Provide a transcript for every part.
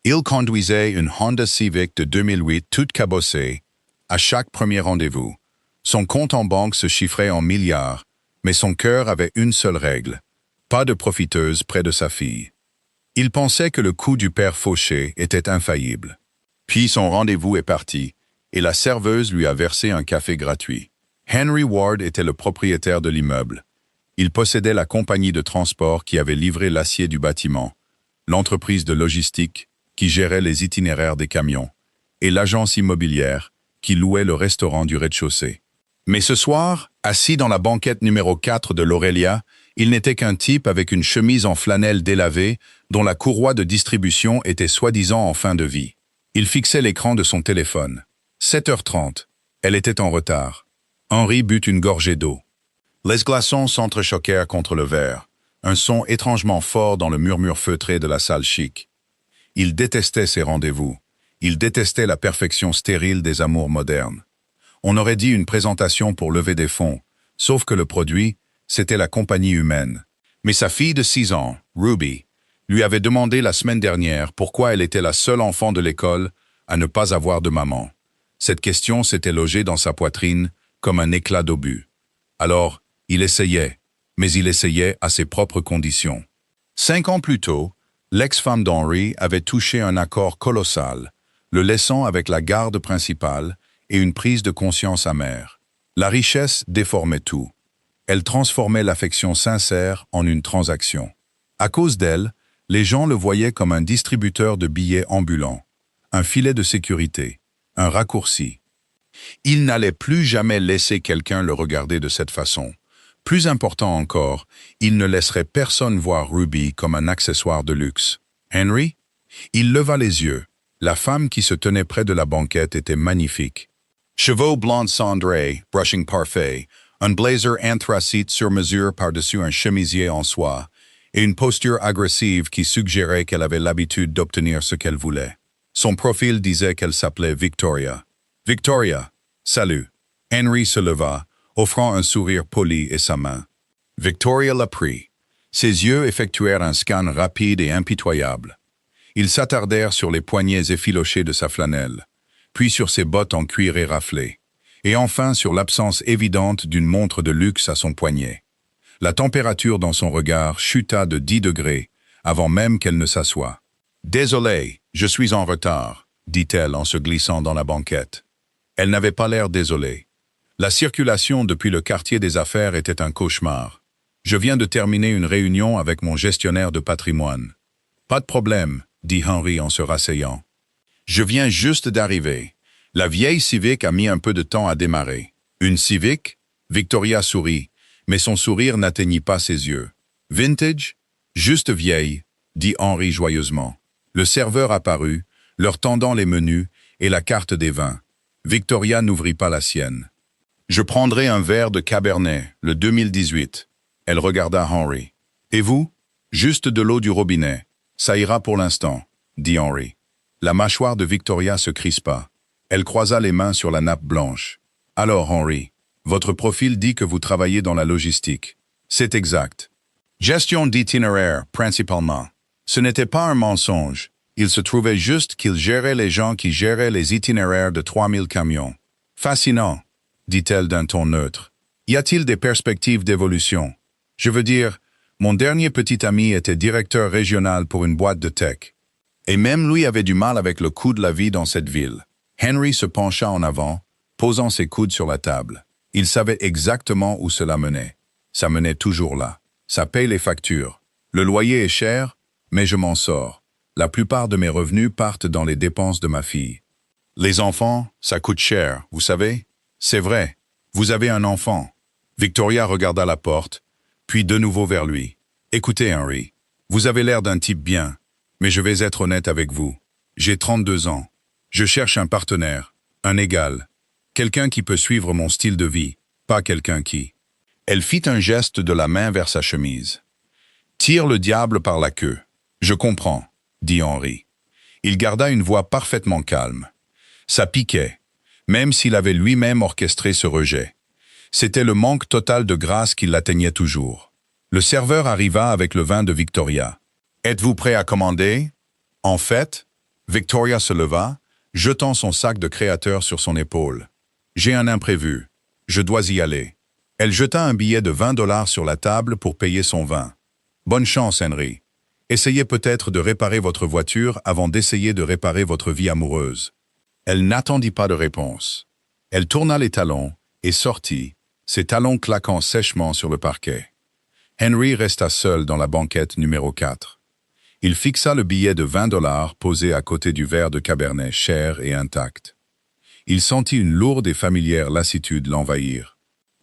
Il conduisait une Honda Civic de 2008 toute cabossée, à chaque premier rendez-vous. Son compte en banque se chiffrait en milliards, mais son cœur avait une seule règle: pas de profiteuse près de sa fille. Il pensait que le coup du père Fauché était infaillible. Puis son rendez-vous est parti, et la serveuse lui a versé un café gratuit. Henry Ward était le propriétaire de l'immeuble. Il possédait la compagnie de transport qui avait livré l'acier du bâtiment, l'entreprise de logistique qui gérait les itinéraires des camions, et l'agence immobilière qui louait le restaurant du rez-de-chaussée. Mais ce soir, assis dans la banquette numéro 4 de l'Aurélia, il n'était qu'un type avec une chemise en flanelle délavée dont la courroie de distribution était soi-disant en fin de vie. Il fixait l'écran de son téléphone. 7h30. Elle était en retard. Henry but une gorgée d'eau. Les glaçons s'entrechoquèrent contre le verre, un son étrangement fort dans le murmure feutré de la salle chic. Il détestait ces rendez-vous. Il détestait la perfection stérile des amours modernes. On aurait dit une présentation pour lever des fonds, sauf que le produit, c'était la compagnie humaine. Mais sa fille de 6 ans, Ruby, lui avait demandé la semaine dernière pourquoi elle était la seule enfant de l'école à ne pas avoir de maman. Cette question s'était logée dans sa poitrine comme un éclat d'obus. Alors, il essayait, mais il essayait à ses propres conditions. 5 ans plus tôt, l'ex-femme d'Henry avait touché un accord colossal, le laissant avec la garde principale et une prise de conscience amère. La richesse déformait tout. Elle transformait l'affection sincère en une transaction. À cause d'elle, les gens le voyaient comme un distributeur de billets ambulant, un filet de sécurité, un raccourci. Il n'allait plus jamais laisser quelqu'un le regarder de cette façon. Plus important encore, il ne laisserait personne voir Ruby comme un accessoire de luxe. Henry? Il leva les yeux. La femme qui se tenait près de la banquette était magnifique. Cheveux blonds cendrés, brushing parfait, un blazer anthracite sur mesure par-dessus un chemisier en soie, et une posture agressive qui suggérait qu'elle avait l'habitude d'obtenir ce qu'elle voulait. Son profil disait qu'elle s'appelait Victoria. « Victoria, salut !» Henry se leva, offrant un sourire poli et sa main. Victoria la prit. Ses yeux effectuèrent un scan rapide et impitoyable. Ils s'attardèrent sur les poignets effilochés de sa flanelle, puis sur ses bottes en cuir éraflé, et enfin sur l'absence évidente d'une montre de luxe à son poignet. La température dans son regard chuta de 10 degrés avant même qu'elle ne s'assoie. « Désolée, je suis en retard », dit-elle en se glissant dans la banquette. Elle n'avait pas l'air désolée. La circulation depuis le quartier des affaires était un cauchemar. Je viens de terminer une réunion avec mon gestionnaire de patrimoine. Pas de problème, dit Henry en se rasseyant. Je viens juste d'arriver. La vieille Civic a mis un peu de temps à démarrer. Une Civic? Victoria sourit, mais son sourire n'atteignit pas ses yeux. Vintage? Juste vieille, dit Henry joyeusement. Le serveur apparut, leur tendant les menus et la carte des vins. Victoria n'ouvrit pas la sienne. Je prendrai un verre de Cabernet, le 2018. Elle regarda Henry. Et vous? Juste de l'eau du robinet. Ça ira pour l'instant, dit Henry. La mâchoire de Victoria se crispa. Elle croisa les mains sur la nappe blanche. Alors, Henry, votre profil dit que vous travaillez dans la logistique. C'est exact. Gestion d'itinéraire, principalement. Ce n'était pas un mensonge. Il se trouvait juste qu'il gérait les gens qui géraient les itinéraires de 3000 camions. Fascinant, dit-elle d'un ton neutre. Y a-t-il des perspectives d'évolution? Je veux dire, mon dernier petit ami était directeur régional pour une boîte de tech. Et même lui avait du mal avec le coût de la vie dans cette ville. Henry se pencha en avant, posant ses coudes sur la table. Il savait exactement où cela menait. Ça menait toujours là. Ça paye les factures. Le loyer est cher, mais je m'en sors. La plupart de mes revenus partent dans les dépenses de ma fille. Les enfants, ça coûte cher, vous savez? C'est vrai. Vous avez un enfant. Victoria regarda la porte, puis de nouveau vers lui. Écoutez, Henry, vous avez l'air d'un type bien, mais je vais être honnête avec vous. J'ai 32 ans. Je cherche un partenaire, un égal. Quelqu'un qui peut suivre mon style de vie, pas quelqu'un qui... Elle fit un geste de la main vers sa chemise. Tire le diable par la queue. Je comprends, dit Henry. Il garda une voix parfaitement calme. Ça piquait, même s'il avait lui-même orchestré ce rejet. C'était le manque total de grâce qui l'atteignait toujours. Le serveur arriva avec le vin de Victoria. « Êtes-vous prêt à commander ?»« En fait, Victoria se leva, jetant son sac de créateur sur son épaule. « J'ai un imprévu. Je dois y aller. » Elle jeta un billet de 20 $ sur la table pour payer son vin. « Bonne chance, Henry. Essayez peut-être de réparer votre voiture avant d'essayer de réparer votre vie amoureuse. » Elle n'attendit pas de réponse. Elle tourna les talons et sortit, ses talons claquant sèchement sur le parquet. Henry resta seul dans la banquette numéro 4. Il fixa le billet de 20 $ posé à côté du verre de Cabernet cher et intact. Il sentit une lourde et familière lassitude l'envahir.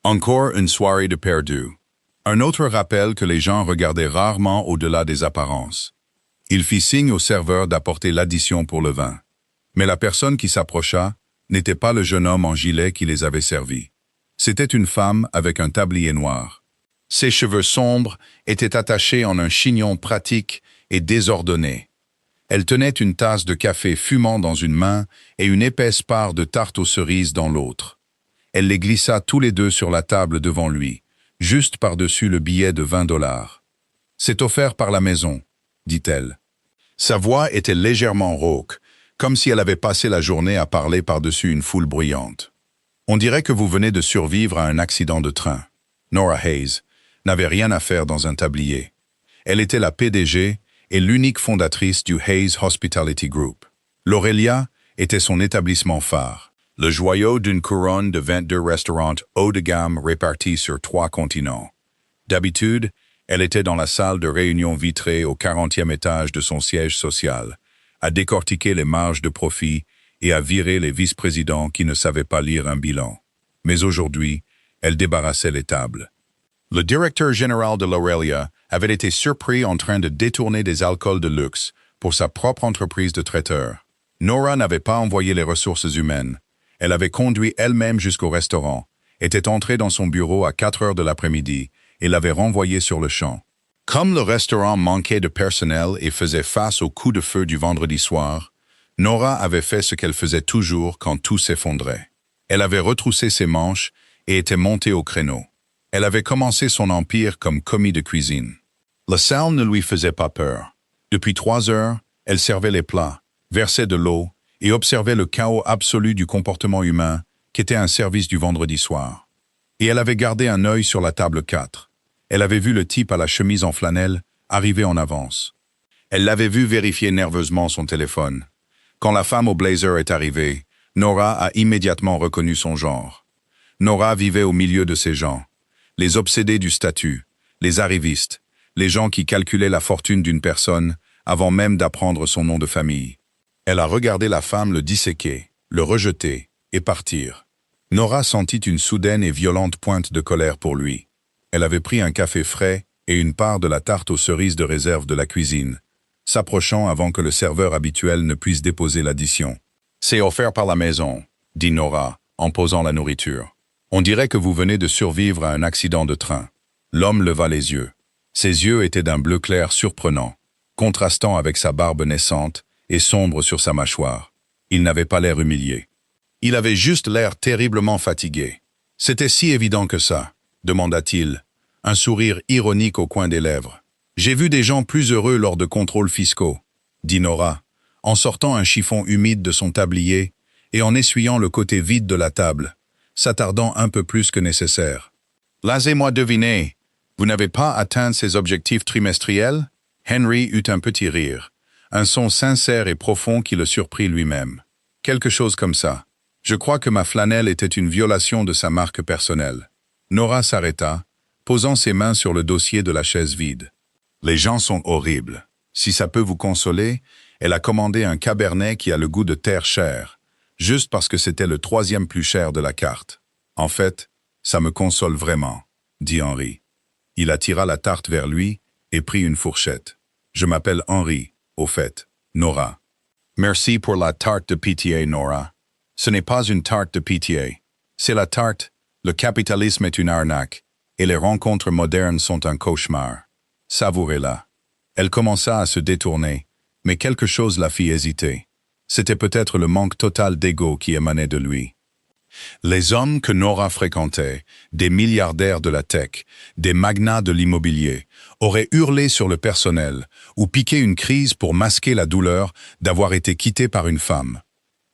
Encore une soirée de perdu. Un autre rappel que les gens regardaient rarement au-delà des apparences. Il fit signe au serveur d'apporter l'addition pour le vin. Mais la personne qui s'approcha n'était pas le jeune homme en gilet qui les avait servis. C'était une femme avec un tablier noir. Ses cheveux sombres étaient attachés en un chignon pratique et désordonné. Elle tenait une tasse de café fumant dans une main et une épaisse part de tarte aux cerises dans l'autre. Elle les glissa tous les deux sur la table devant lui, juste par-dessus le billet de 20 $. « C'est offert par la maison, » dit-elle. Sa voix était légèrement rauque, comme si elle avait passé la journée à parler par-dessus une foule bruyante. « On dirait que vous venez de survivre à un accident de train. » Nora Hayes n'avait rien à faire dans un tablier. Elle était la PDG et l'unique fondatrice du Hayes Hospitality Group. L'Aurelia était son établissement phare, le joyau d'une couronne de 22 restaurants haut de gamme répartis sur 3 continents. D'habitude, elle était dans la salle de réunion vitrée au 40e étage de son siège social, à décortiquer les marges de profit et à virer les vice-présidents qui ne savaient pas lire un bilan. Mais aujourd'hui, elle débarrassait les tables. Le directeur général de l'Aurelia avait été surpris en train de détourner des alcools de luxe pour sa propre entreprise de traiteur. Nora n'avait pas envoyé les ressources humaines. Elle avait conduit elle-même jusqu'au restaurant, était entrée dans son bureau à 4 heures de l'après-midi et l'avait renvoyé sur le champ. Comme le restaurant manquait de personnel et faisait face au coup de feu du vendredi soir, Nora avait fait ce qu'elle faisait toujours quand tout s'effondrait. Elle avait retroussé ses manches et était montée au créneau. Elle avait commencé son empire comme commis de cuisine. La salle ne lui faisait pas peur. Depuis 3 heures, elle servait les plats, versait de l'eau et observait le chaos absolu du comportement humain qui était un service du vendredi soir. Et elle avait gardé un œil sur la table 4. Elle avait vu le type à la chemise en flanelle arriver en avance. Elle l'avait vu vérifier nerveusement son téléphone. Quand la femme au blazer est arrivée, Nora a immédiatement reconnu son genre. Nora vivait au milieu de ces gens. Les obsédés du statut, les arrivistes, les gens qui calculaient la fortune d'une personne avant même d'apprendre son nom de famille. Elle a regardé la femme le disséquer, le rejeter et partir. Nora sentit une soudaine et violente pointe de colère pour lui. Elle avait pris un café frais et une part de la tarte aux cerises de réserve de la cuisine, s'approchant avant que le serveur habituel ne puisse déposer l'addition. « C'est offert par la maison », dit Nora, en posant la nourriture. « On dirait que vous venez de survivre à un accident de train. » L'homme leva les yeux. Ses yeux étaient d'un bleu clair surprenant, contrastant avec sa barbe naissante et sombre sur sa mâchoire. Il n'avait pas l'air humilié. Il avait juste l'air terriblement fatigué. « C'était si évident que ça ?» demanda-t-il, un sourire ironique au coin des lèvres. « J'ai vu des gens plus heureux lors de contrôles fiscaux, » dit Nora, en sortant un chiffon humide de son tablier et en essuyant le côté vide de la table, s'attardant un peu plus que nécessaire. « Laissez-moi deviner, vous n'avez pas atteint ces objectifs trimestriels ?» Henry eut un petit rire, un son sincère et profond qui le surprit lui-même. Quelque chose comme ça. Je crois que ma flanelle était une violation de sa marque personnelle. Nora s'arrêta, posant ses mains sur le dossier de la chaise vide. Les gens sont horribles. Si ça peut vous consoler, elle a commandé un cabernet qui a le goût de terre chère, juste parce que c'était le 3e plus cher de la carte. En fait, ça me console vraiment, dit Henry. Il attira la tarte vers lui et prit une fourchette. Je m'appelle Henry, au fait, Nora. Merci pour la tarte de pitié, Nora. Ce n'est pas une tarte de pitié. C'est la tarte, le capitalisme est une arnaque, et les rencontres modernes sont un cauchemar. Savourez-la. Elle commença à se détourner, mais quelque chose la fit hésiter. C'était peut-être le manque total d'ego qui émanait de lui. Les hommes que Nora fréquentait, des milliardaires de la tech, des magnats de l'immobilier, auraient hurlé sur le personnel ou piqué une crise pour masquer la douleur d'avoir été quitté par une femme.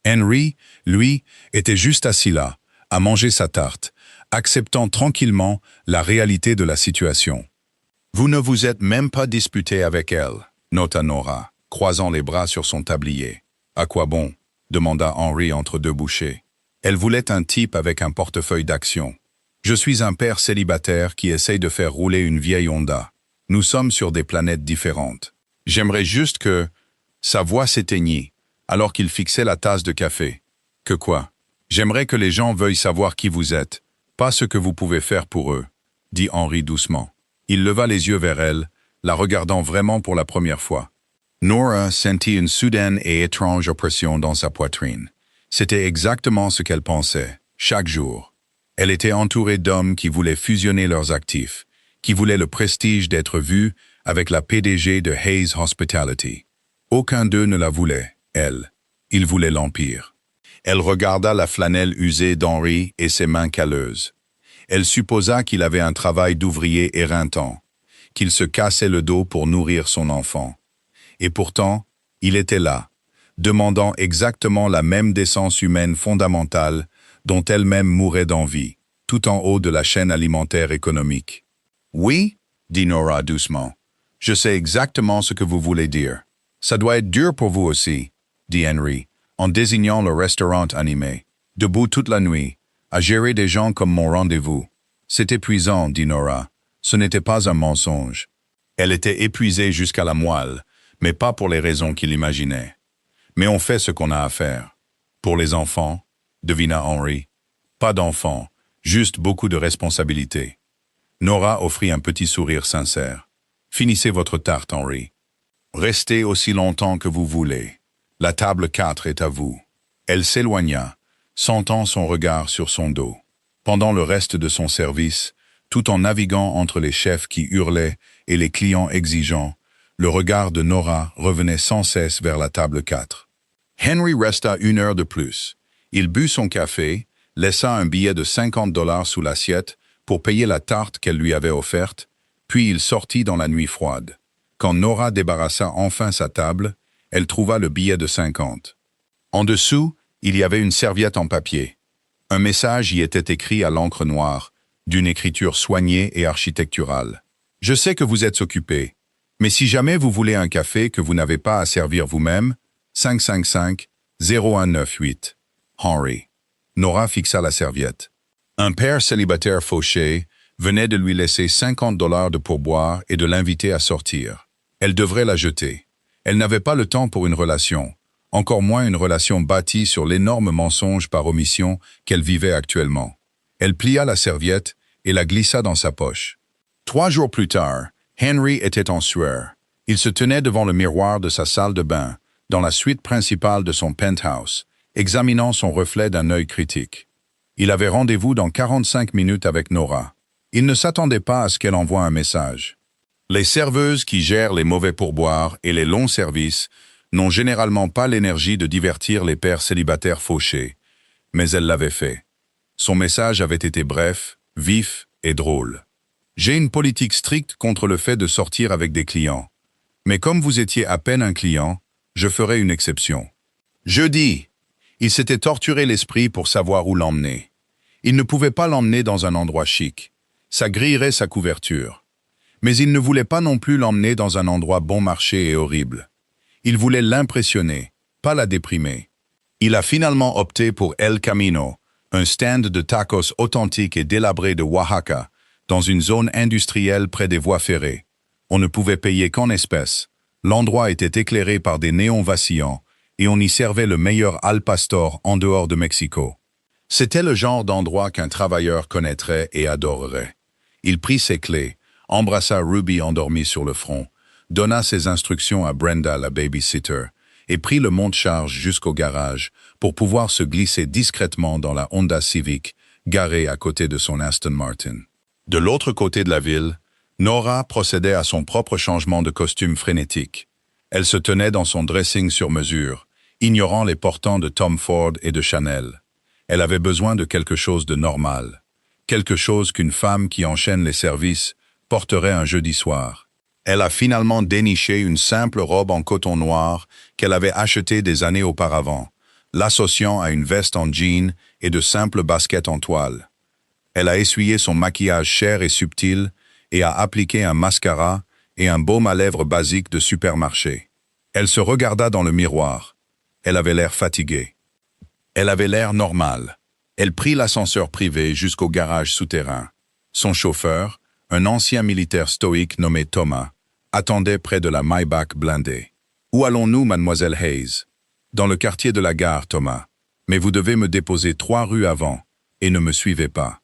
Henry, lui, était juste assis là, à manger sa tarte, acceptant tranquillement la réalité de la situation. « Vous ne vous êtes même pas disputé avec elle », nota Nora, croisant les bras sur son tablier. « À quoi bon ?» demanda Henry entre deux bouchées. Elle voulait un type avec un portefeuille d'actions. Je suis un père célibataire qui essaye de faire rouler une vieille Honda. Nous sommes sur des planètes différentes. J'aimerais juste que... Sa voix s'éteignit, alors qu'il fixait la tasse de café. Que quoi? J'aimerais que les gens veuillent savoir qui vous êtes, pas ce que vous pouvez faire pour eux, dit Henry doucement. Il leva les yeux vers elle, la regardant vraiment pour la première fois. Nora sentit une soudaine et étrange oppression dans sa poitrine. C'était exactement ce qu'elle pensait, chaque jour. Elle était entourée d'hommes qui voulaient fusionner leurs actifs, qui voulaient le prestige d'être vue avec la PDG de Hayes Hospitality. Aucun d'eux ne la voulait, elle. Il voulait l'empire. Elle regarda la flanelle usée d'Henry et ses mains calleuses. Elle supposa qu'il avait un travail d'ouvrier éreintant, qu'il se cassait le dos pour nourrir son enfant. Et pourtant, il était là, demandant exactement la même décence humaine fondamentale dont elle-même mourait d'envie, tout en haut de la chaîne alimentaire économique. « Oui, » dit Nora doucement, « je sais exactement ce que vous voulez dire. Ça doit être dur pour vous aussi, » dit Henry, en désignant le restaurant animé. « Debout toute la nuit, à gérer des gens comme mon rendez-vous. C'est épuisant, » dit Nora. Ce n'était pas un mensonge. Elle était épuisée jusqu'à la moelle, mais pas pour les raisons qu'il imaginait. Mais on fait ce qu'on a à faire. Pour les enfants, devina Henry. Pas d'enfants, juste beaucoup de responsabilités. Nora offrit un petit sourire sincère. Finissez votre tarte, Henry. Restez aussi longtemps que vous voulez. La table 4 est à vous. Elle s'éloigna, sentant son regard sur son dos. Pendant le reste de son service, tout en naviguant entre les chefs qui hurlaient et les clients exigeants, le regard de Nora revenait sans cesse vers la table 4. Henry resta 1 heure de plus. Il but son café, laissa un billet de $50 sous l'assiette pour payer la tarte qu'elle lui avait offerte, puis il sortit dans la nuit froide. Quand Nora débarrassa enfin sa table, elle trouva le billet de 50. En dessous, il y avait une serviette en papier. Un message y était écrit à l'encre noire, d'une écriture soignée et architecturale. « Je sais que vous êtes occupé, mais si jamais vous voulez un café que vous n'avez pas à servir vous-même, 555-0198. Henry. » Nora fixa la serviette. Un père célibataire fauché venait de lui laisser $50 de pourboire et de l'inviter à sortir. Elle devrait la jeter. Elle n'avait pas le temps pour une relation, encore moins une relation bâtie sur l'énorme mensonge par omission qu'elle vivait actuellement. Elle plia la serviette et la glissa dans sa poche. 3 jours plus tard, Henry était en sueur. Il se tenait devant le miroir de sa salle de bain, dans la suite principale de son penthouse, examinant son reflet d'un œil critique. Il avait rendez-vous dans 45 minutes avec Nora. Il ne s'attendait pas à ce qu'elle envoie un message. Les serveuses qui gèrent les mauvais pourboires et les longs services n'ont généralement pas l'énergie de divertir les pères célibataires fauchés, mais elle l'avait fait. Son message avait été bref, vif et drôle. « J'ai une politique stricte contre le fait de sortir avec des clients. Mais comme vous étiez à peine un client, je ferai une exception. » Jeudi, il s'était torturé l'esprit pour savoir où l'emmener. Il ne pouvait pas l'emmener dans un endroit chic. Ça grillerait sa couverture. Mais il ne voulait pas non plus l'emmener dans un endroit bon marché et horrible. Il voulait l'impressionner, pas la déprimer. Il a finalement opté pour El Camino, un stand de tacos authentique et délabré de Oaxaca, dans une zone industrielle près des voies ferrées. On ne pouvait payer qu'en espèces. L'endroit était éclairé par des néons vacillants et on y servait le meilleur al pastor en dehors de Mexico. C'était le genre d'endroit qu'un travailleur connaîtrait et adorerait. Il prit ses clés, embrassa Ruby endormie sur le front, donna ses instructions à Brenda, la babysitter, et prit le monte-charge jusqu'au garage pour pouvoir se glisser discrètement dans la Honda Civic garée à côté de son Aston Martin. De l'autre côté de la ville, Nora procédait à son propre changement de costume frénétique. Elle se tenait dans son dressing sur mesure, ignorant les portants de Tom Ford et de Chanel. Elle avait besoin de quelque chose de normal. Quelque chose qu'une femme qui enchaîne les services porterait un jeudi soir. Elle a finalement déniché une simple robe en coton noir qu'elle avait achetée des années auparavant, l'associant à une veste en jean et de simples baskets en toile. Elle a essuyé son maquillage cher et subtil et a appliqué un mascara et un baume à lèvres basique de supermarché. Elle se regarda dans le miroir. Elle avait l'air fatiguée. Elle avait l'air normale. Elle prit l'ascenseur privé jusqu'au garage souterrain. Son chauffeur, un ancien militaire stoïque nommé Thomas, attendait près de la Maybach blindée. « Où allons-nous, mademoiselle Hayes ?»« Dans le quartier de la gare, Thomas. Mais vous devez me déposer 3 rues avant, et ne me suivez pas. »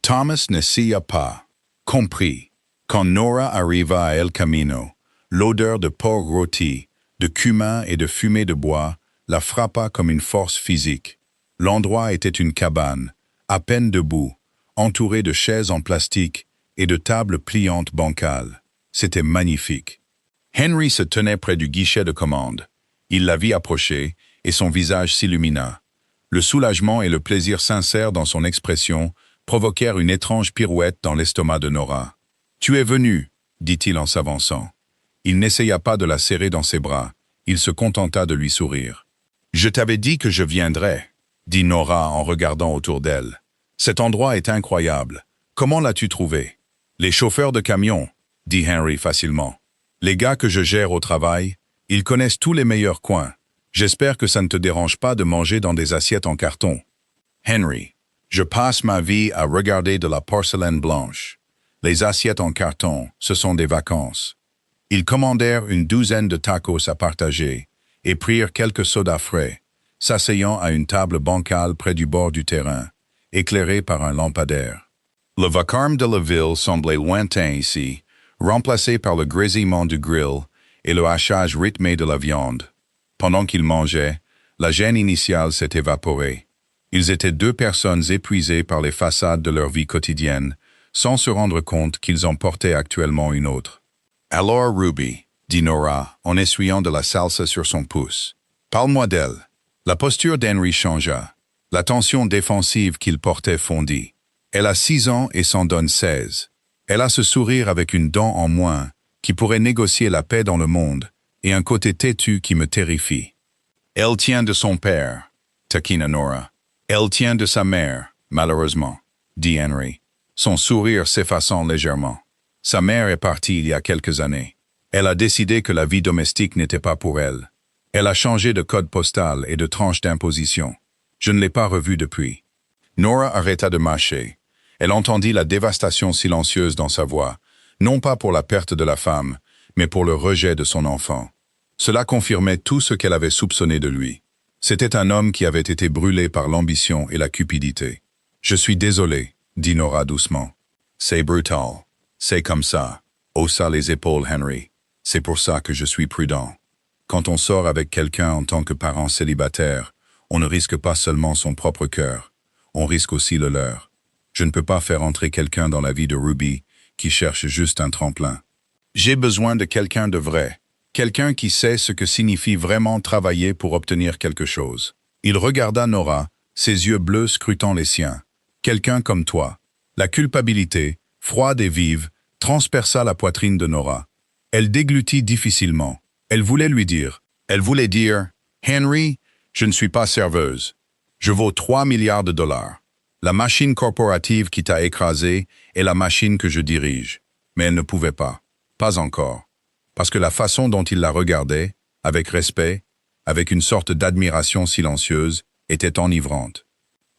Thomas n'essaya pas. Compris. Quand Nora arriva à El Camino, l'odeur de porc rôti, de cumin et de fumée de bois la frappa comme une force physique. L'endroit était une cabane, à peine debout, entourée de chaises en plastique et de tables pliantes bancales. C'était magnifique. Henry se tenait près du guichet de commande. Il la vit approcher et son visage s'illumina. Le soulagement et le plaisir sincère dans son expression provoquèrent une étrange pirouette dans l'estomac de Nora. « Tu es venu, » dit-il en s'avançant. Il n'essaya pas de la serrer dans ses bras. Il se contenta de lui sourire. « Je t'avais dit que je viendrais, » dit Nora en regardant autour d'elle. « Cet endroit est incroyable. Comment l'as-tu trouvé? »« Les chauffeurs de camions, » dit Henry facilement. « Les gars que je gère au travail, ils connaissent tous les meilleurs coins. J'espère que ça ne te dérange pas de manger dans des assiettes en carton. »« Henry, je passe ma vie à regarder de la porcelaine blanche. Les assiettes en carton, ce sont des vacances. » Ils commandèrent une 12aine de tacos à partager et prirent quelques sodas frais, s'asseyant à une table bancale près du bord du terrain, éclairée par un lampadaire. Le vacarme de la ville semblait lointain ici, remplacé par le grésillement du grill et le hachage rythmé de la viande. Pendant qu'ils mangeaient, la gêne initiale s'est évaporée. Ils étaient 2 personnes épuisées par les façades de leur vie quotidienne, sans se rendre compte qu'ils en portaient actuellement une autre. « Alors, Ruby, » dit Nora, en essuyant de la salsa sur son pouce. « Parle-moi d'elle. » La posture d'Henry changea. La tension défensive qu'il portait fondit. Elle a 6 ans et s'en donne 16. Elle a ce sourire avec une dent en moins qui pourrait négocier la paix dans le monde et un côté têtu qui me terrifie. Elle tient de son père, taquina Nora. Elle tient de sa mère, malheureusement, dit Henry, son sourire s'effaçant légèrement. Sa mère est partie il y a quelques années. Elle a décidé que la vie domestique n'était pas pour elle. Elle a changé de code postal et de tranche d'imposition. Je ne l'ai pas revue depuis. Nora arrêta de marcher. Elle entendit la dévastation silencieuse dans sa voix, non pas pour la perte de la femme, mais pour le rejet de son enfant. Cela confirmait tout ce qu'elle avait soupçonné de lui. C'était un homme qui avait été brûlé par l'ambition et la cupidité. « Je suis désolé, » dit Nora doucement. « C'est brutal. C'est comme ça. » Haussa les épaules Henry. « C'est pour ça que je suis prudent. Quand on sort avec quelqu'un en tant que parent célibataire, on ne risque pas seulement son propre cœur, on risque aussi le leur. Je ne peux pas faire entrer quelqu'un dans la vie de Ruby qui cherche juste un tremplin. J'ai besoin de quelqu'un de vrai, quelqu'un qui sait ce que signifie vraiment travailler pour obtenir quelque chose. » Il regarda Nora, ses yeux bleus scrutant les siens. « Quelqu'un comme toi. » La culpabilité, froide et vive, transperça la poitrine de Nora. Elle déglutit difficilement. Elle voulait dire, « Henry, je ne suis pas serveuse. Je vaux 3 milliards de dollars. La machine corporative qui t'a écrasé est la machine que je dirige. » Mais elle ne pouvait pas. Pas encore. Parce que la façon dont il la regardait, avec respect, avec une sorte d'admiration silencieuse, était enivrante.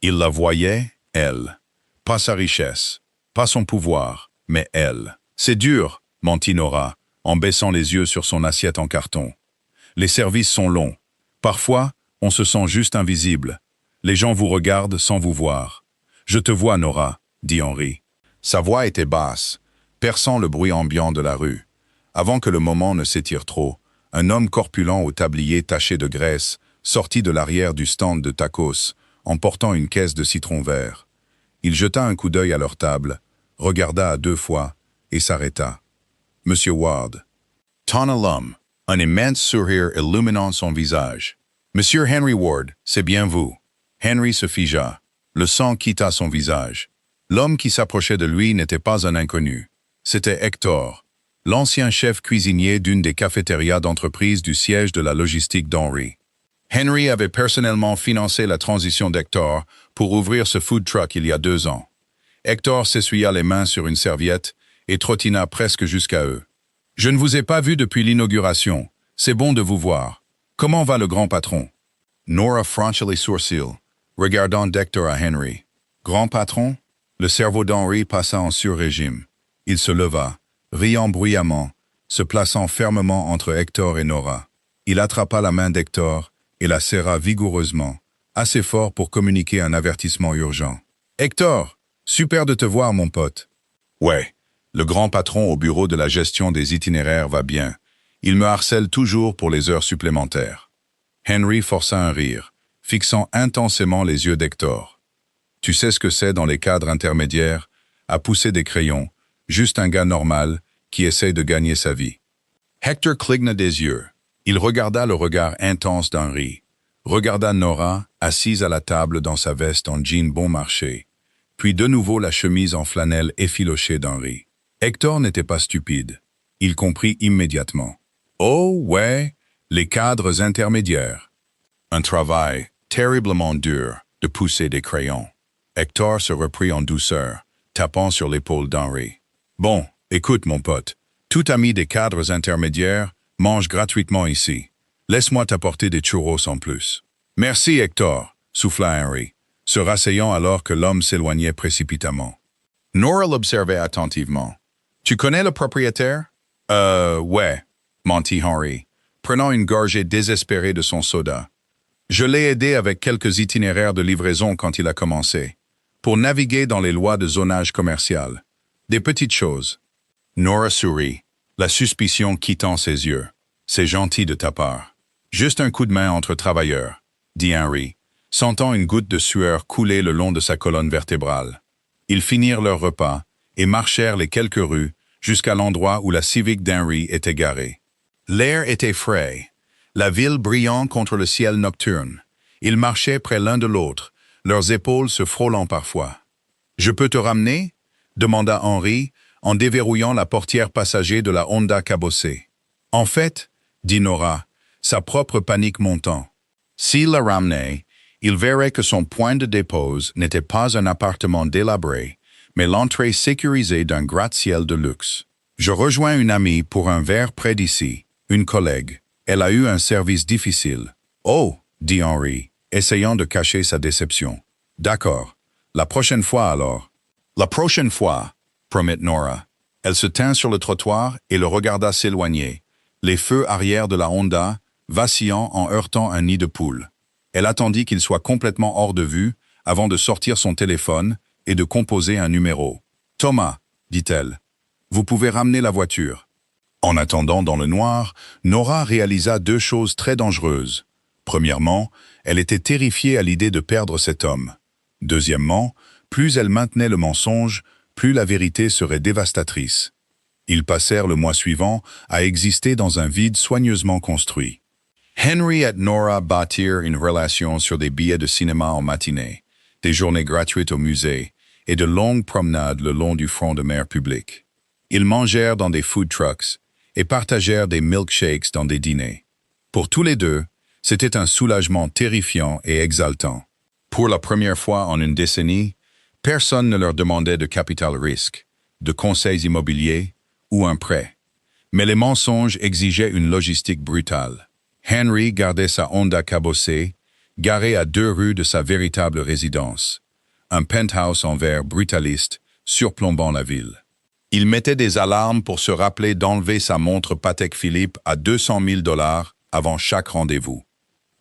Il la voyait, elle. Pas sa richesse, pas son pouvoir, mais elle. « C'est dur, » mentit Nora, en baissant les yeux sur son assiette en carton. « Les services sont longs. Parfois, on se sent juste invisible. Les gens vous regardent sans vous voir. »« Je te vois, Nora, » dit Henry. Sa voix était basse, perçant le bruit ambiant de la rue. Avant que le moment ne s'étire trop, un homme corpulent au tablier taché de graisse sortit de l'arrière du stand de tacos en portant une caisse de citron vert. Il jeta un coup d'œil à leur table, regarda à 2 fois et s'arrêta. « Monsieur Ward. » Ton l'homme, un immense sourire illuminant son visage. « Monsieur Henry Ward, c'est bien vous. » Henry se figea. Le sang quitta son visage. L'homme qui s'approchait de lui n'était pas un inconnu. C'était Hector, l'ancien chef cuisinier d'une des cafétérias d'entreprise du siège de la logistique d'Henry. Henry avait personnellement financé la transition d'Hector pour ouvrir ce food truck il y a 2 ans. Hector s'essuya les mains sur une serviette et trottina presque jusqu'à eux. « Je ne vous ai pas vu depuis l'inauguration. C'est bon de vous voir. Comment va le grand patron? » Nora franchit les sourcils, regardant Hector à Henry. « Grand patron ?» Le cerveau d'Henry passa en sur-régime. Il se leva, riant bruyamment, se plaçant fermement entre Hector et Nora. Il attrapa la main d'Hector et la serra vigoureusement, assez fort pour communiquer un avertissement urgent. « Hector, super de te voir, mon pote. »« Ouais, le grand patron au bureau de la gestion des itinéraires va bien. Il me harcèle toujours pour les heures supplémentaires. » Henry força un rire, fixant intensément les yeux d'Hector. « Tu sais ce que c'est dans les cadres intermédiaires, à pousser des crayons, juste un gars normal qui essaye de gagner sa vie. » Hector cligna des yeux. Il regarda le regard intense d'Henry, regarda Nora, assise à la table dans sa veste en jean bon marché, puis de nouveau la chemise en flanelle effilochée d'Henry. Hector n'était pas stupide. Il comprit immédiatement. Oh, ouais, les cadres intermédiaires. Un travail terriblement dur de pousser des crayons. Hector se reprit en douceur, tapant sur l'épaule d'Henry. Bon, écoute mon pote, tout ami des cadres intermédiaires mange gratuitement ici. Laisse-moi t'apporter des churros en plus. Merci Hector, souffla Henry, se rasseyant alors que l'homme s'éloignait précipitamment. Nora l'observait attentivement. Tu connais le propriétaire? Ouais, mentit Henry, prenant une gorgée désespérée de son soda. Je l'ai aidé avec quelques itinéraires de livraison quand il a commencé, pour naviguer dans les lois de zonage commercial. Des petites choses. Nora sourit, la suspicion quittant ses yeux. C'est gentil de ta part. Juste un coup de main entre travailleurs, dit Henry, sentant une goutte de sueur couler le long de sa colonne vertébrale. Ils finirent leur repas et marchèrent les quelques rues jusqu'à l'endroit où la Civic d'Henry était garée. L'air était frais, la ville brillant contre le ciel nocturne. Ils marchaient près l'un de l'autre, leurs épaules se frôlant parfois. « Je peux te ramener ?» demanda Henry, en déverrouillant la portière passager de la Honda cabossée. « En fait, » dit Nora, sa propre panique montant. S'il la ramenait, il verrait que son point de dépose n'était pas un appartement délabré, mais l'entrée sécurisée d'un gratte-ciel de luxe. « Je rejoins une amie pour un verre près d'ici, une collègue. Elle a eu un service difficile. »« Oh !» dit Henry, essayant de cacher sa déception. « D'accord. La prochaine fois alors. »« La prochaine fois !» promit Nora. Elle se tint sur le trottoir et le regarda s'éloigner, les feux arrière de la Honda vacillant en heurtant un nid de poule. Elle attendit qu'il soit complètement hors de vue avant de sortir son téléphone et de composer un numéro. « Thomas, » dit-elle, « vous pouvez ramener la voiture. » En attendant dans le noir, Nora réalisa 2 choses très dangereuses. Premièrement, elle était terrifiée à l'idée de perdre cet homme. Deuxièmement, plus elle maintenait le mensonge, plus la vérité serait dévastatrice. Ils passèrent le mois suivant à exister dans un vide soigneusement construit. Henry et Nora bâtirent une relation sur des billets de cinéma en matinée, des journées gratuites au musée et de longues promenades le long du front de mer public. Ils mangèrent dans des food trucks et partagèrent des milkshakes dans des dîners. Pour tous les deux, c'était un soulagement terrifiant et exaltant. Pour la première fois en une décennie, personne ne leur demandait de capital risque, de conseils immobiliers ou un prêt. Mais les mensonges exigeaient une logistique brutale. Henry gardait sa Honda cabossée, garée à 2 rues de sa véritable résidence, un penthouse en verre brutaliste surplombant la ville. Il mettait des alarmes pour se rappeler d'enlever sa montre Patek Philippe à 200 000 $ avant chaque rendez-vous.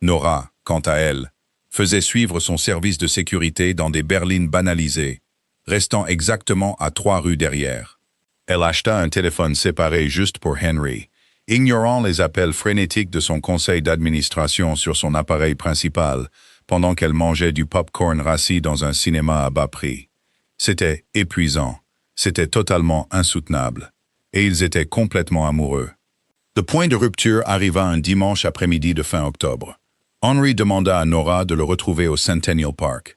Nora, quant à elle, faisait suivre son service de sécurité dans des berlines banalisées, restant exactement à 3 rues derrière. Elle acheta un téléphone séparé juste pour Henry, ignorant les appels frénétiques de son conseil d'administration sur son appareil principal, pendant qu'elle mangeait du popcorn rassis dans un cinéma à bas prix. C'était épuisant, c'était totalement insoutenable, et ils étaient complètement amoureux. Le point de rupture arriva un dimanche après-midi de fin octobre. Henry demanda à Nora de le retrouver au Centennial Park.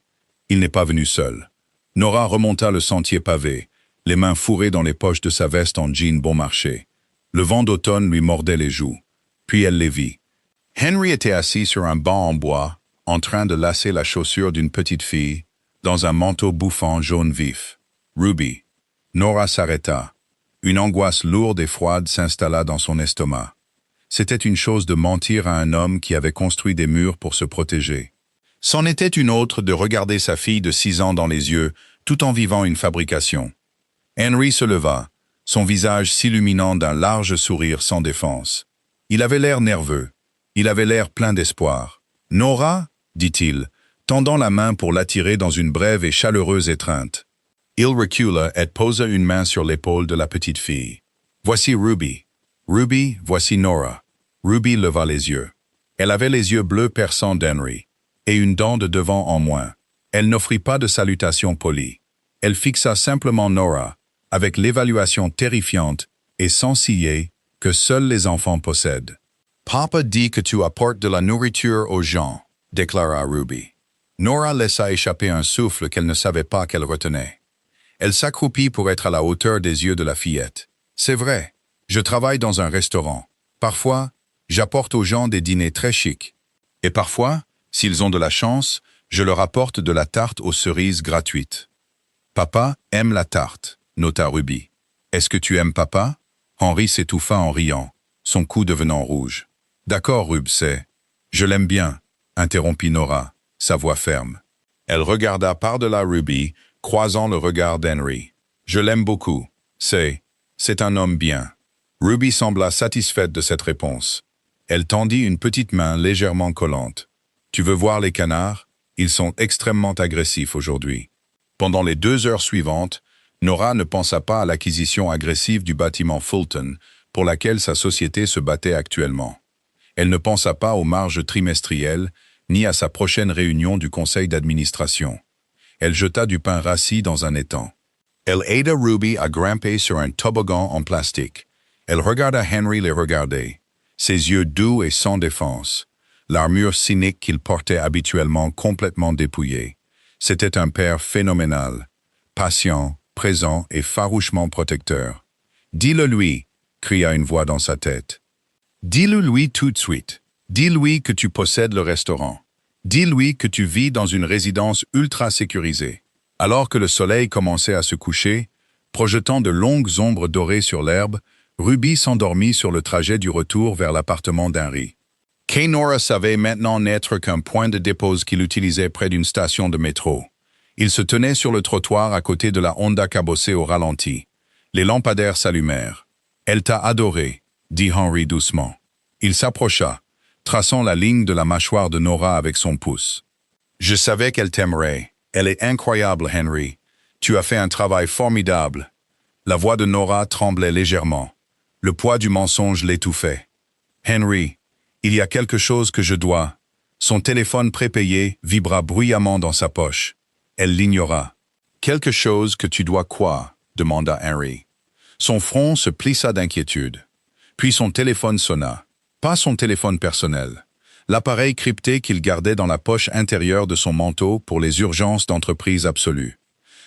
Il n'est pas venu seul. Nora remonta le sentier pavé, les mains fourrées dans les poches de sa veste en jean bon marché. Le vent d'automne lui mordait les joues. Puis elle les vit. Henry était assis sur un banc en bois, en train de lasser la chaussure d'une petite fille, dans un manteau bouffant jaune vif. Ruby. Nora s'arrêta. Une angoisse lourde et froide s'installa dans son estomac. C'était une chose de mentir à un homme qui avait construit des murs pour se protéger. C'en était une autre de regarder sa fille de 6 ans dans les yeux, tout en vivant une fabrication. Henry se leva, son visage s'illuminant d'un large sourire sans défense. Il avait l'air nerveux. Il avait l'air plein d'espoir. « Nora » dit-il, tendant la main pour l'attirer dans une brève et chaleureuse étreinte. Il recula et posa une main sur l'épaule de la petite fille. « Voici Ruby. Ruby, voici Nora. » Ruby leva les yeux. Elle avait les yeux bleus perçants d'Henry, et une dent de devant en moins. Elle n'offrit pas de salutation polie. Elle fixa simplement Nora, avec l'évaluation terrifiante et sans ciller que seuls les enfants possèdent. « Papa dit que tu apportes de la nourriture aux gens », déclara Ruby. Nora laissa échapper un souffle qu'elle ne savait pas qu'elle retenait. Elle s'accroupit pour être à la hauteur des yeux de la fillette. « C'est vrai, je travaille dans un restaurant. Parfois, j'apporte aux gens des dîners très chics. Et parfois, s'ils ont de la chance, je leur apporte de la tarte aux cerises gratuite. »« Papa aime la tarte », nota Ruby. « Est-ce que tu aimes papa ?» Henry s'étouffa en riant, son cou devenant rouge. « D'accord, Rub, c'est... »« Je l'aime bien », interrompit Nora, sa voix ferme. Elle regarda par-delà Ruby, croisant le regard d'Henry. « Je l'aime beaucoup. C'est un homme bien. » Ruby sembla satisfaite de cette réponse. Elle tendit une petite main légèrement collante. « Tu veux voir les canards? Ils sont extrêmement agressifs aujourd'hui. » Pendant les 2 heures suivantes, Nora ne pensa pas à l'acquisition agressive du bâtiment Fulton, pour laquelle sa société se battait actuellement. Elle ne pensa pas aux marges trimestrielles, ni à sa prochaine réunion du conseil d'administration. Elle jeta du pain rassis dans un étang. Elle aida Ruby à grimper sur un toboggan en plastique. Elle regarda Henry les regarder, ses yeux doux et sans défense, l'armure cynique qu'il portait habituellement complètement dépouillée. C'était un père phénoménal, patient, présent et farouchement protecteur. « Dis-le lui !» cria une voix dans sa tête. « Dis-le lui tout de suite. Dis-lui que tu possèdes le restaurant. Dis-lui que tu vis dans une résidence ultra sécurisée. » Alors que le soleil commençait à se coucher, projetant de longues ombres dorées sur l'herbe, Ruby s'endormit sur le trajet du retour vers l'appartement d'Henry. Nora savait maintenant n'être qu'un point de dépose qu'il utilisait près d'une station de métro. Il se tenait sur le trottoir à côté de la Honda cabossée au ralenti. Les lampadaires s'allumèrent. « Elle t'a adoré », dit Henry doucement. Il s'approcha, traçant la ligne de la mâchoire de Nora avec son pouce. « Je savais qu'elle t'aimerait. Elle est incroyable, Henry. Tu as fait un travail formidable. » La voix de Nora tremblait légèrement. Le poids du mensonge l'étouffait. « Henry, il y a quelque chose que je dois. » Son téléphone prépayé vibra bruyamment dans sa poche. Elle l'ignora. « Quelque chose que tu dois quoi ?» demanda Henry. Son front se plissa d'inquiétude. Puis son téléphone sonna. Pas son téléphone personnel. L'appareil crypté qu'il gardait dans la poche intérieure de son manteau pour les urgences d'entreprise absolue.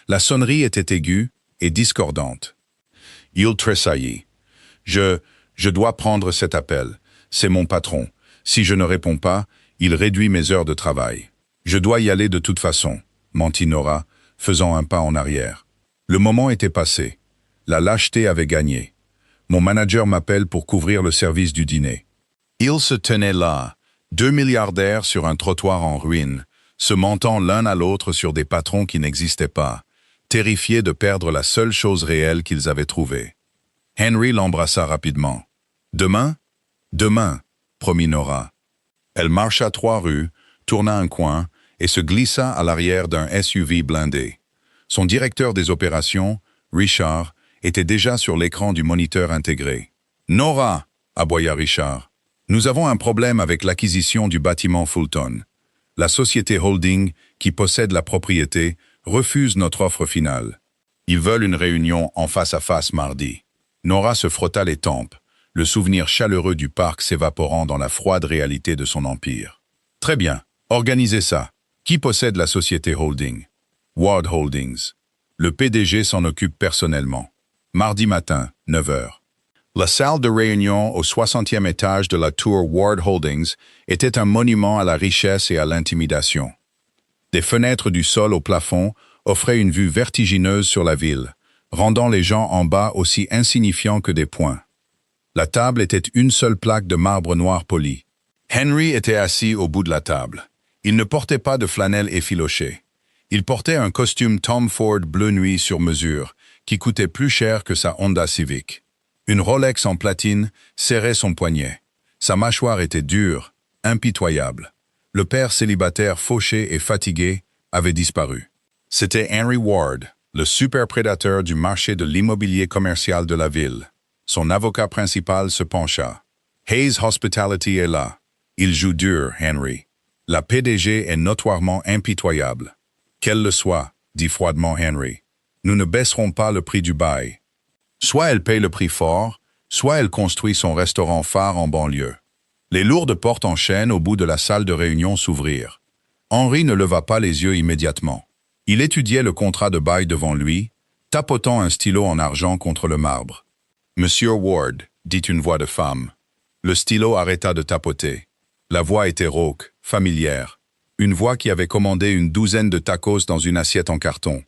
La sonnerie était aiguë et discordante. Il tressaillit. « Je dois prendre cet appel. C'est mon patron. Si je ne réponds pas, il réduit mes heures de travail. Je dois y aller de toute façon, » mentit Nora, faisant un pas en arrière. Le moment était passé. La lâcheté avait gagné. Mon manager m'appelle pour couvrir le service du dîner. Ils se tenaient là, 2 milliardaires sur un trottoir en ruine, se mentant l'un à l'autre sur des patrons qui n'existaient pas, terrifiés de perdre la seule chose réelle qu'ils avaient trouvée. Henry l'embrassa rapidement. « Demain ? Demain », promit Nora. Elle marcha 3 rues, tourna un coin et se glissa à l'arrière d'un SUV blindé. Son directeur des opérations, Richard, était déjà sur l'écran du moniteur intégré. « Nora !» aboya Richard. « Nous avons un problème avec l'acquisition du bâtiment Fulton. La société holding, qui possède la propriété, refuse notre offre finale. Ils veulent une réunion en face à face mardi. » Nora se frotta les tempes, le souvenir chaleureux du parc s'évaporant dans la froide réalité de son empire. « Très bien, organisez ça. Qui possède la société holding ?» Ward Holdings. Le PDG s'en occupe personnellement. Mardi matin, 9 heures. La salle de réunion au 60e étage de la tour Ward Holdings était un monument à la richesse et à l'intimidation. Des fenêtres du sol au plafond offraient une vue vertigineuse sur la ville, rendant les gens en bas aussi insignifiants que des points. La table était une seule plaque de marbre noir poli. Henry était assis au bout de la table. Il ne portait pas de flanelle effilochée. Il portait un costume Tom Ford bleu nuit sur mesure, qui coûtait plus cher que sa Honda Civic. Une Rolex en platine serrait son poignet. Sa mâchoire était dure, impitoyable. Le père célibataire fauché et fatigué avait disparu. C'était Henry Ward, le super prédateur du marché de l'immobilier commercial de la ville. Son avocat principal se pencha. Hayes Hospitality est là. Il joue dur, Henry. La PDG est notoirement impitoyable. Qu'elle le soit, dit froidement Henry. Nous ne baisserons pas le prix du bail. Soit elle paye le prix fort, soit elle construit son restaurant phare en banlieue. Les lourdes portes en chêne au bout de la salle de réunion s'ouvrirent. Henry ne leva pas les yeux immédiatement. Il étudiait le contrat de bail devant lui, tapotant un stylo en argent contre le marbre. « Monsieur Ward », dit une voix de femme. Le stylo arrêta de tapoter. La voix était rauque, familière. Une voix qui avait commandé une douzaine de tacos dans une assiette en carton.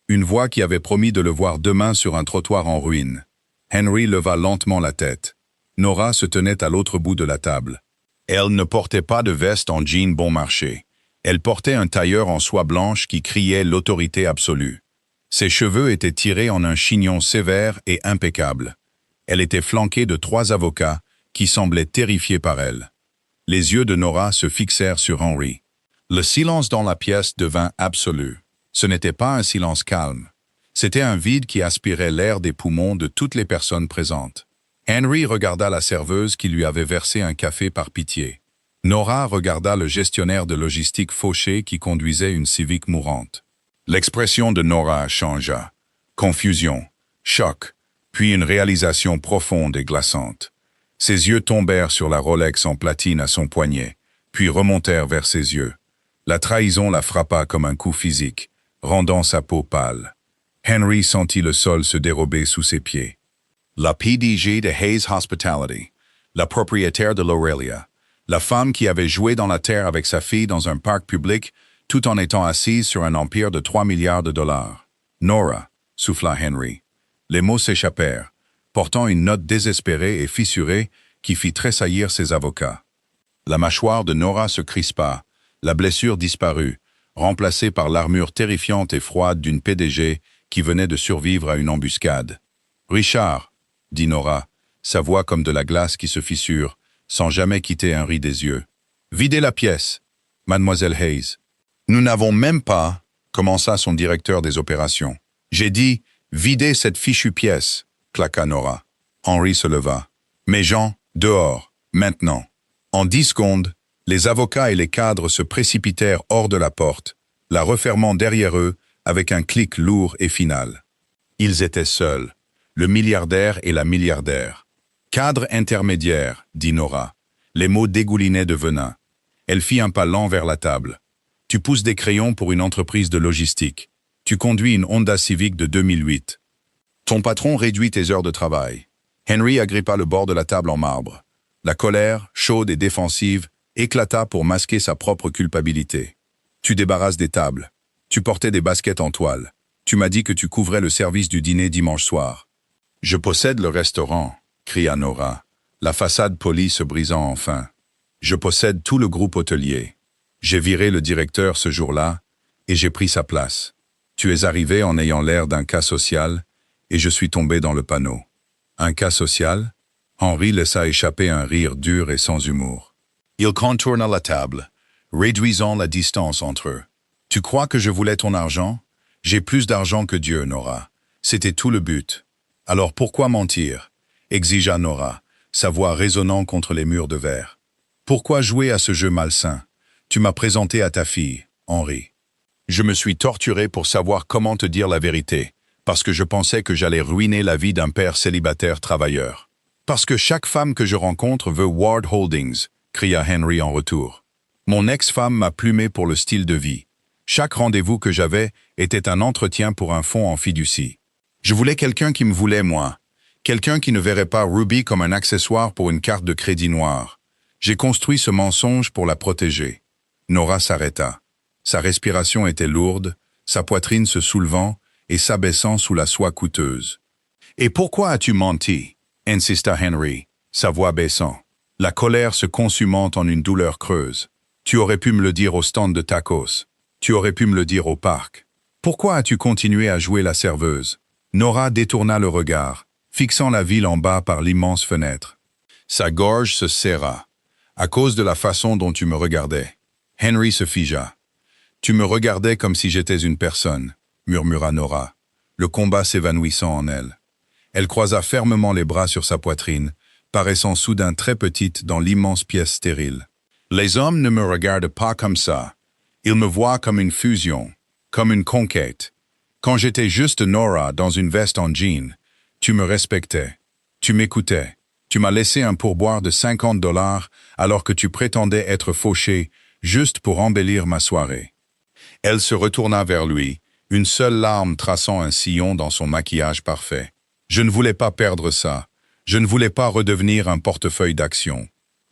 Une voix qui avait promis de le voir demain sur un trottoir en ruine. Henry leva lentement la tête. Nora se tenait à l'autre bout de la table. Elle ne portait pas de veste en jean bon marché. Elle portait un tailleur en soie blanche qui criait l'autorité absolue. Ses cheveux étaient tirés en un chignon sévère et impeccable. Elle était flanquée de 3 avocats qui semblaient terrifiés par elle. Les yeux de Nora se fixèrent sur Henry. Le silence dans la pièce devint absolu. Ce n'était pas un silence calme. C'était un vide qui aspirait l'air des poumons de toutes les personnes présentes. Henry regarda la serveuse qui lui avait versé un café par pitié. Nora regarda le gestionnaire de logistique fauché qui conduisait une Civic mourante. L'expression de Nora changea. Confusion, choc, puis une réalisation profonde et glaçante. Ses yeux tombèrent sur la Rolex en platine à son poignet, puis remontèrent vers ses yeux. La trahison la frappa comme un coup physique, rendant sa peau pâle. Henry sentit le sol se dérober sous ses pieds. La PDG de Hayes Hospitality, la propriétaire de l'Aurelia, la femme qui avait joué dans la terre avec sa fille dans un parc public tout en étant assise sur un empire de 3 milliards de dollars. Nora, souffla Henry. Les mots s'échappèrent, portant une note désespérée et fissurée qui fit tressaillir ses avocats. La mâchoire de Nora se crispa, la blessure disparut, remplacée par l'armure terrifiante et froide d'une PDG qui venait de survivre à une embuscade. « Richard », dit Nora, sa voix comme de la glace qui se fissure, sans jamais quitter Henry des yeux. « Videz la pièce, mademoiselle Hayes. »« Nous n'avons même pas, » commença son directeur des opérations. « J'ai dit, videz cette fichue pièce, » claqua Nora. Henry se leva. « Mes gens, dehors, maintenant. » En 10 secondes, les avocats et les cadres se précipitèrent hors de la porte, la refermant derrière eux avec un clic lourd et final. Ils étaient seuls, le milliardaire et la milliardaire. « Cadre intermédiaire », dit Nora. Les mots dégoulinaient de venin. Elle fit un pas lent vers la table. « Tu pousses des crayons pour une entreprise de logistique. Tu conduis une Honda Civic de 2008. Ton patron réduit tes heures de travail. » Henry agrippa le bord de la table en marbre. La colère, chaude et défensive, éclata pour masquer sa propre culpabilité. « Tu débarrasses des tables. Tu portais des baskets en toile. Tu m'as dit que tu couvrais le service du dîner dimanche soir. »« Je possède le restaurant, » cria Nora, la façade polie se brisant enfin. « Je possède tout le groupe hôtelier. J'ai viré le directeur ce jour-là et j'ai pris sa place. Tu es arrivé en ayant l'air d'un cas social et je suis tombé dans le panneau. » « Un cas social ?» Henry laissa échapper un rire dur et sans humour. Il contourna la table, réduisant la distance entre eux. « Tu crois que je voulais ton argent? J'ai plus d'argent que Dieu, Nora. C'était tout le but. Alors pourquoi mentir ?» exigea Nora, sa voix résonnant contre les murs de verre. « Pourquoi jouer à ce jeu malsain? Tu m'as présenté à ta fille, Henry. Je me suis torturé pour savoir comment te dire la vérité, parce que je pensais que j'allais ruiner la vie d'un père célibataire travailleur. Parce que chaque femme que je rencontre veut Ward Holdings, cria Henry en retour. Mon ex-femme m'a plumé pour le style de vie. Chaque rendez-vous que j'avais était un entretien pour un fonds en fiducie. Je voulais quelqu'un qui me voulait moi, quelqu'un qui ne verrait pas Ruby comme un accessoire pour une carte de crédit noire. J'ai construit ce mensonge pour la protéger. Nora s'arrêta. Sa respiration était lourde, sa poitrine se soulevant et s'abaissant sous la soie coûteuse. « Et pourquoi as-tu menti ?» insista Henry, sa voix baissant, la colère se consumant en une douleur creuse. « Tu aurais pu me le dire au stand de tacos. Tu aurais pu me le dire au parc. Pourquoi as-tu continué à jouer la serveuse ?» Nora détourna le regard, fixant la ville en bas par l'immense fenêtre. Sa gorge se serra. « À cause de la façon dont tu me regardais. » Henry se figea. « Tu me regardais comme si j'étais une personne, » murmura Nora, le combat s'évanouissant en elle. Elle croisa fermement les bras sur sa poitrine, paraissant soudain très petite dans l'immense pièce stérile. « Les hommes ne me regardent pas comme ça. Ils me voient comme une fusion, comme une conquête. Quand j'étais juste Nora dans une veste en jean, tu me respectais, tu m'écoutais, tu m'as laissé un pourboire de $50 alors que tu prétendais être fauché juste pour embellir ma soirée. » Elle se retourna vers lui, une seule larme traçant un sillon dans son maquillage parfait. « Je ne voulais pas perdre ça. Je ne voulais pas redevenir un portefeuille d'action. »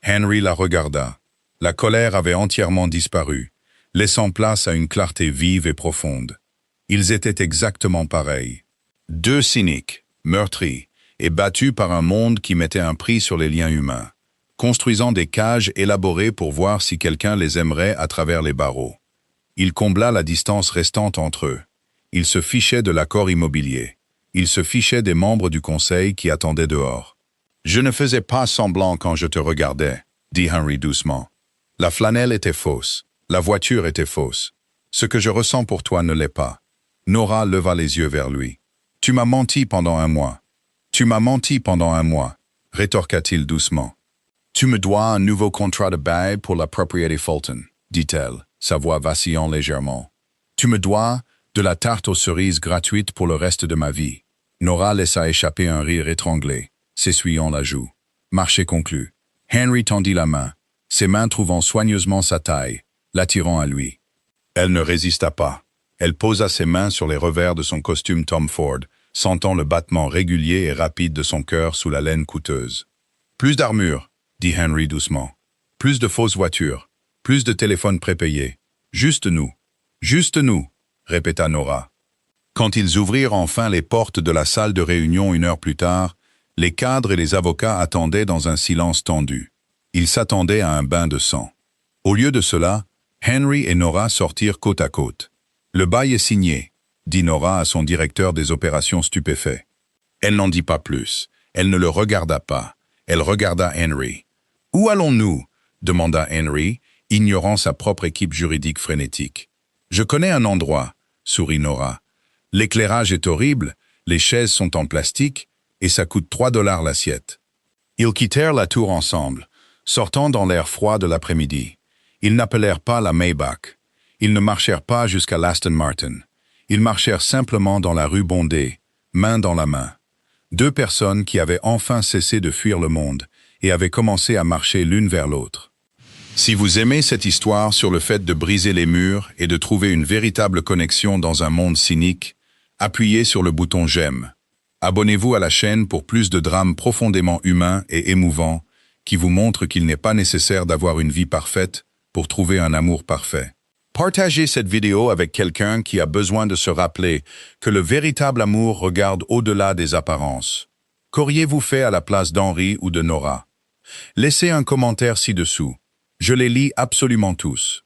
Henry la regarda. La colère avait entièrement disparu, laissant place à une clarté vive et profonde. Ils étaient exactement pareils. Deux cyniques, meurtris, et battus par un monde qui mettait un prix sur les liens humains, construisant des cages élaborées pour voir si quelqu'un les aimerait à travers les barreaux. Il combla la distance restante entre eux. Il se fichait de l'accord immobilier. Il se fichait des membres du conseil qui attendaient dehors. « Je ne faisais pas semblant quand je te regardais, » dit Henry doucement. « La flanelle était fausse. La voiture était fausse. Ce que je ressens pour toi ne l'est pas. » Nora leva les yeux vers lui. « Tu m'as menti pendant un mois. Tu m'as menti pendant un mois, » rétorqua-t-il doucement. « Tu me dois un nouveau contrat de bail pour la propriété Fulton, » dit-elle, sa voix vacillant légèrement. « Tu me dois de la tarte aux cerises gratuite pour le reste de ma vie. » Nora laissa échapper un rire étranglé, s'essuyant la joue. Marché conclu. Henry tendit la main, ses mains trouvant soigneusement sa taille, l'attirant à lui. Elle ne résista pas. Elle posa ses mains sur les revers de son costume Tom Ford, sentant le battement régulier et rapide de son cœur sous la laine coûteuse. « Plus d'armure, » dit Henry doucement. « Plus de fausses voitures, plus de téléphones prépayés. Juste nous, répéta Nora. Quand ils ouvrirent enfin les portes de la salle de réunion 1 heure plus tard, les cadres et les avocats attendaient dans un silence tendu. Ils s'attendaient à un bain de sang. Au lieu de cela, Henry et Nora sortirent côte à côte. « Le bail est signé », dit Nora à son directeur des opérations stupéfait. Elle n'en dit pas plus. Elle ne le regarda pas. Elle regarda Henry. « Où allons-nous » demanda Henry, ignorant sa propre équipe juridique frénétique. « Je connais un endroit », sourit Nora. « L'éclairage est horrible, les chaises sont en plastique, et ça coûte $3 l'assiette. » Ils quittèrent la tour ensemble, sortant dans l'air froid de l'après-midi. Ils n'appelèrent pas la Maybach. Ils ne marchèrent pas jusqu'à l'Aston Martin. Ils marchèrent simplement dans la rue bondée, main dans la main. Deux personnes qui avaient enfin cessé de fuir le monde et avaient commencé à marcher l'une vers l'autre. Si vous aimez cette histoire sur le fait de briser les murs et de trouver une véritable connexion dans un monde cynique, appuyez sur le bouton j'aime. Abonnez-vous à la chaîne pour plus de drames profondément humains et émouvants qui vous montrent qu'il n'est pas nécessaire d'avoir une vie parfaite pour trouver un amour parfait. Partagez cette vidéo avec quelqu'un qui a besoin de se rappeler que le véritable amour regarde au-delà des apparences. Qu'auriez-vous fait à la place d'Henry ou de Nora? Laissez un commentaire ci-dessous. Je les lis absolument tous.